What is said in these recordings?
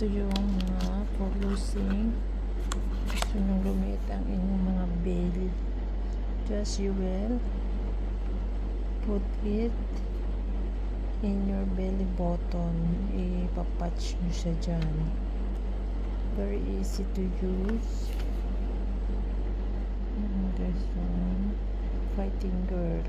Ito yung for losing. Gusto nyo lumit ang inyong mga belly. Just you will put it in your belly button. Ipapatch nyo siya dyan. Very easy to use. There's one. Fighting girl.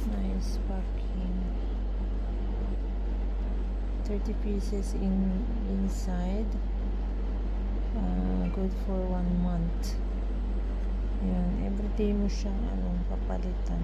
Nice packing. 30 pieces inside. Good for 1 month. Yan, everyday mo siyang papalitan.